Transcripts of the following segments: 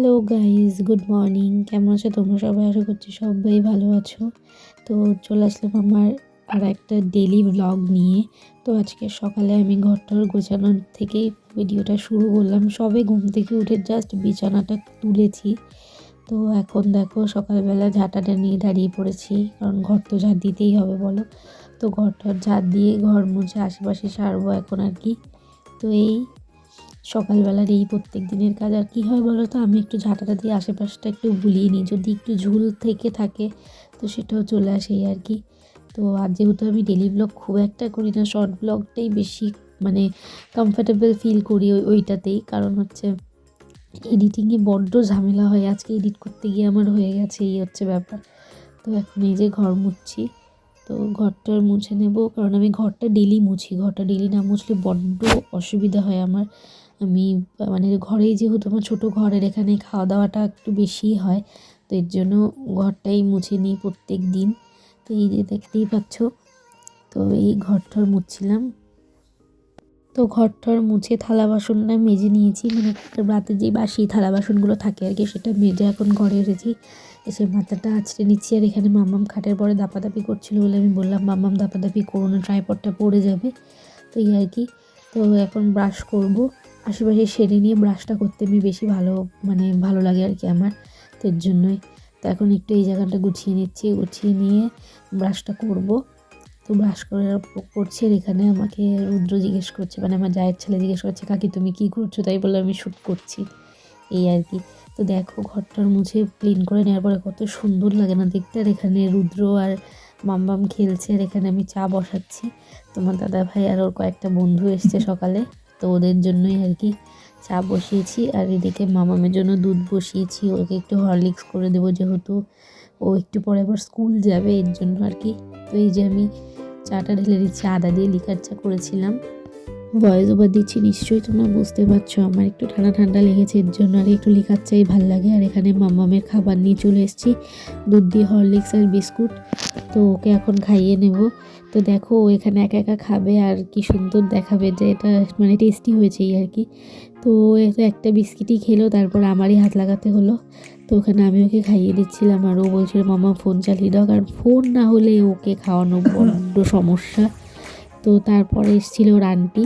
Hello guys, good morning. কেমন আছো তোমরা সবাই? আশা করছি সবাই ভালো আছো। তো চলে আসলাম আমার আর একটা ডেলি ব্লগ নিয়ে। তো আজকে সকালে আমি ঘরটার গোছানোর থেকেই ভিডিওটা শুরু করলাম। সবে ঘুম থেকে উঠে জাস্ট বিছানাটা তুলেছি। তো এখন দেখো সকালবেলা ঝাঁটাটা নিয়ে দাঁড়িয়ে পড়েছি, কারণ ঘর তো ঝাঁট দিতেই হবে বলো। তো ঘরটার ঝাঁট দিয়ে ঘর মুছে আশেপাশে সারবো এখন আর কি। তো এই সকালবেলার এই প্রত্যেক দিনের কাজ। আর কী হয় বলো তো, আমি একটু ঝাঁটাটা দিয়ে আশেপাশটা একটু বুলিয়ে নিই, যদি একটু ঝুল থেকে থাকে তো সেটাও চলে আসে আর কি। তো আর যেহেতু আমি ডেলি ব্লগ খুব একটা করি না, শর্ট ব্লগটাই বেশি মানে কমফর্টেবল ফিল করি ওইটাতেই, কারণ হচ্ছে এডিটিংয়ে বড্ড ঝামেলা হয়। আজকে এডিট করতে গিয়ে আমার হয়ে গেছে, এই হচ্ছে ব্যাপার। তো এখন এই যে ঘর মুছছি, তো ঘরটা মুছে নেব, কারণ আমি ঘরটা ডেলি মুছি। ঘরটা ডেলি না মুছলে বড্ড অসুবিধা হয় আমার। আমি মানে ঘরেই যেহেতু আমার ছোটো ঘরের এখানে খাওয়া দাওয়াটা একটু বেশিই হয়, তো এর জন্য ঘরটাই মুছে নিই প্রত্যেক দিন। তো এই যে দেখতেই পাচ্ছ, তো এই ঘরটার মুছছিলাম। তো ঘরটার মুছে থালা বাসনটা মেজে নিয়েছি, মানে রাতে যে বাসি থালা বাসনগুলো থাকে আর কি, সেটা মেজে এখন ঘরে এসেছি। এসে মাথাটা আঁচড়ে নিচ্ছি। আর এখানে মাম্মাম খাটের পরে দাপাদাপি করছিল বলে আমি বললাম, মাম্মাম দাপাদাপি করো না, ট্রাইপডটা পড়ে যাবে। তো এই আর কি। তো এখন ব্রাশ করব। আশেপাশে সেরে নিয়ে ব্রাশটা করতে আমি বেশি ভালো লাগে আর কি আমার, তো এর জন্যই। তো এখন একটু এই জায়গাটা গুছিয়ে নিচ্ছি, গুছিয়ে নিয়ে ব্রাশটা করব। তো ব্রাশ করছে। আর এখানে আমাকে রুদ্র জিজ্ঞেস করছে, মানে আমার জায়ের ছেলে জিজ্ঞেস করছে, কাকি তুমি কী করছো? তাই বলে আমি শ্যুট করছি, এই আর কি। তো দেখো ঘরটার মুছে ক্লিন করে নেওয়ার পরে কত সুন্দর লাগে না দেখতে। আর এখানে রুদ্র আর মাম্মাম খেলছে, আর এখানে আমি চা বসাচ্ছি। তোমার দাদা ভাই আর ওর কয়েকটা বন্ধু এসছে সকালে, তো ওদের জন্যই আর কি চা বসিয়েছি। আর এদিকে মামামের জন্য দুধ বসিয়েছি, ওকে একটু হরলিক্স করে দেবো, যেহেতু ও একটু পরে আবার স্কুল যাবে, এর জন্য আর কি। তো এই যে আমি চাটা ঢেলে দিচ্ছি, আদা দিয়ে লিকার চা করেছিলাম। ভয়েস ওভার দিচ্ছি, নিশ্চয়ই তোমরা বুঝতে পারছো আমার একটু ঠান্ডা ঠান্ডা লেগেছে, এর জন্য আর একটু লিকার চাই ভাল লাগে। আর এখানে মাম্মামের খাবার নিয়ে চলে এসেছি, দুধ দিয়ে হরলিক্স আর বিস্কুট। তো ওকে এখন খাইয়ে নেব। তো দেখো ও এখানে একা একা খাবে আর কি সুন্দর দেখাবে যে এটা মানে টেস্টি হয়েছে এই আর কি। তো একটা বিস্কিটই খেলো, তারপর আমারই হাত লাগাতে হলো। তো ওখানে আমি ওকে খাইয়ে দিচ্ছিলাম, আর ও বলছিল মামা ফোন চালিয়ে দাও, কারণ ফোন না হলে ওকে খাওয়ানো বড্ড সমস্যা। তো তারপরে এসেছিল ওর আন্টি।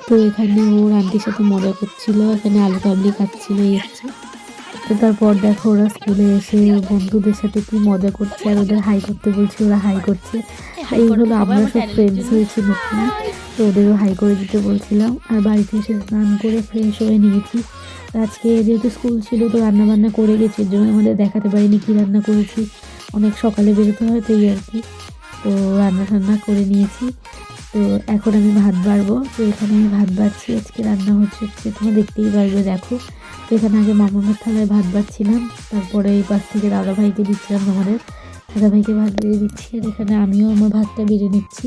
তো এখানে ওর আন্টির সাথে মজা করছিল, এখানে আলু কাবলি খাচ্ছিল, এই হচ্ছে। তো তারপর দেখো ওরা স্কুলে এসে বন্ধুদের সাথে কি মজা করছে, আর ওদের হাই করতে বলছে, ওরা হাই করছে। এই হলো আমরা সব ফ্রেন্ডস হয়েছি নতুন, তো ওদেরও হাই করে দিতে বলছিলাম। আর বাড়িতে এসে স্নান করে ফ্রেশ হয়ে নিয়েছি। আজকে যেহেতু স্কুল ছিল, তো রান্নাবান্না করে গেছি, এর জন্য আমাদের দেখাতে পারিনি কী রান্না করেছি, অনেক সকালে বেরোতে হয়, তো এই আর কি। তো রান্না করে নিয়েছি। তো এখন আমি ভাত বাড়বো। তো এখানে আমি ভাত বাড়ছি, আজকে রান্না হচ্ছে তোমরা দেখতেই পারবে, দেখো। তো এখানে আগে মামামের থালায় ভাত বাড়ছিলাম, তারপরে এই পাশ থেকে দাদাভাইকে দিচ্ছিলাম, তোমাদের দাদাভাইকে ভাত বেড়ে দিচ্ছি। আর এখানে আমিও আমার ভাতটা বেড়ে নিচ্ছি,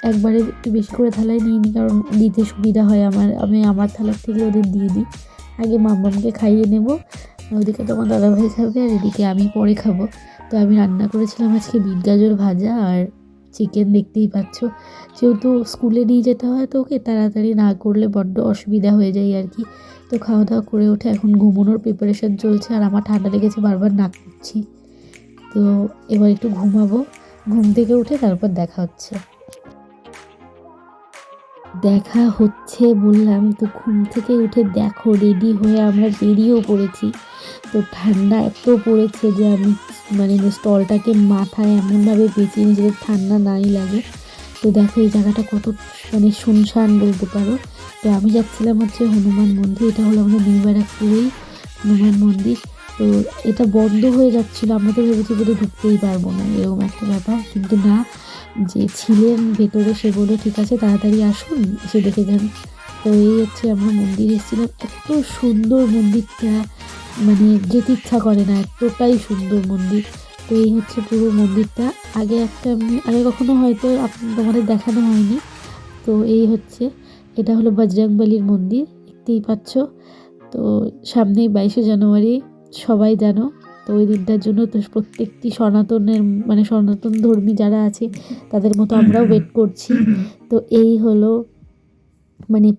একবারে একটু বেশি করে থালায় নিয়ে নিই, কারণ দিতে সুবিধা হয় আমি আমার থালার থেকে ওদের দিয়ে দিই। আগে মামামকে খাইয়ে নেব, ওদিকে তোমার দাদাভাই খাবে, আর এদিকে আমি পরে খাবো। তো আমি রান্না করেছিলাম আজকে বিট গাজর ভাজা আর চিকেন, দেখতেই পাচ্ছ। যেহেতু স্কুলে নিয়ে যেতে হয়, তো ওকে তাড়াতাড়ি না করলে বড্ড অসুবিধা হয়ে যায় আর কি। তো খাওয়া দাওয়া করে উঠে এখন ঘুমানোর প্রিপারেশান চলছে, আর আমার ঠান্ডা লেগেছে, বারবার নাক করছি। তো এবার একটু ঘুমাবো, ঘুম থেকে উঠে তারপর দেখা হচ্ছে বললাম। তো ঘুম থেকে উঠে দেখো রেডি হয়ে আমরা বেরিয়েও পড়েছি। তো ঠান্ডা এত পড়েছে যে আমি মানে স্টলটাকে মাথায় এমনভাবে পেঁচিয়ে নিই যাতে ঠান্ডা নাই লাগে। তো দেখো এই জায়গাটা কত মানে শুনশান বলতে পারো। তো আমি যাচ্ছিলাম হচ্ছে হনুমান মন্দির, এটা হলো আমাদের নিউ ব্যারাকপুরেই হনুমান মন্দির। তো এটা বন্ধ হয়ে যাচ্ছিলো, আমরা তো ভেবেছি বোধহয় ঢুকতেই পারবো না, এরকম একটা ব্যাপার, কিন্তু না, যে ছিলেন ভেতরে সে বললো ঠিক আছে তাড়াতাড়ি আসুন, এসে দেখে যান। তো এই হচ্ছে আমরা মন্দিরে এসেছিলাম, এত সুন্দর মন্দিরটা, মানে যেতে ইচ্ছা করে না, এতটাই সুন্দর মন্দির। তো এই হচ্ছে পুরো মন্দিরটা। আগে কখনো হয়তো তোমাদের দেখানো হয়নি। তো এই হচ্ছে, এটা হলো বজরংবলীর মন্দির, দেখতেই পাচ্ছ। তো সামনেই 22শে জানুয়ারি, সবাই জানো তো ওই দিনটার জন্য তো প্রত্যেকটি সনাতন ধর্মী যারা আছে তাদের মতো আমরাও ওয়েট করছি। তো এই হলো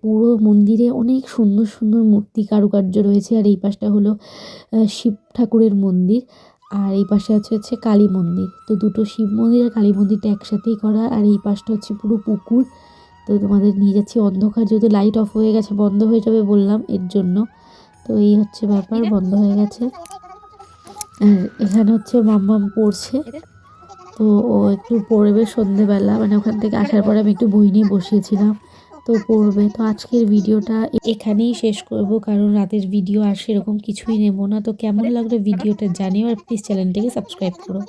পুরো মন্দিরে অনেক সুন্দর সুন্দর মূর্তি কারুকার্য রয়েছে। আর এই পাশটা হলো শিব ঠাকুরের মন্দির, আর এই পাশে হচ্ছে কালী মন্দির। তো দুটো শিব মন্দির আর কালী মন্দিরটা একসাথেই করা। আর এই পাশটা হচ্ছে পুরো পুকুর। তো তোমাদের নিয়ে যাচ্ছি, অন্ধকার যেহেতু লাইট অফ হয়ে গেছে, বন্ধ হয়ে যাবে বললাম এর জন্য। তো এই হচ্ছে ব্যাপার, বন্ধ হয়ে গেছে। আর এখানে হচ্ছে মাম্মাম পড়ছে। তো ও একটু পড়বে সন্ধেবেলা, ওখান থেকে আসার পরে আমি একটু বই নিয়ে বসিয়েছিলাম, তো পড়বে। তো আজকের ভিডিওটা এখানেই শেষ করব, কারণ রাতের ভিডিও আর সেরকম কিছুই নেব না। তো কেমন লাগলো ভিডিওটা জানিও, আর প্লিজ চ্যানেলটিকে সাবস্ক্রাইব করো।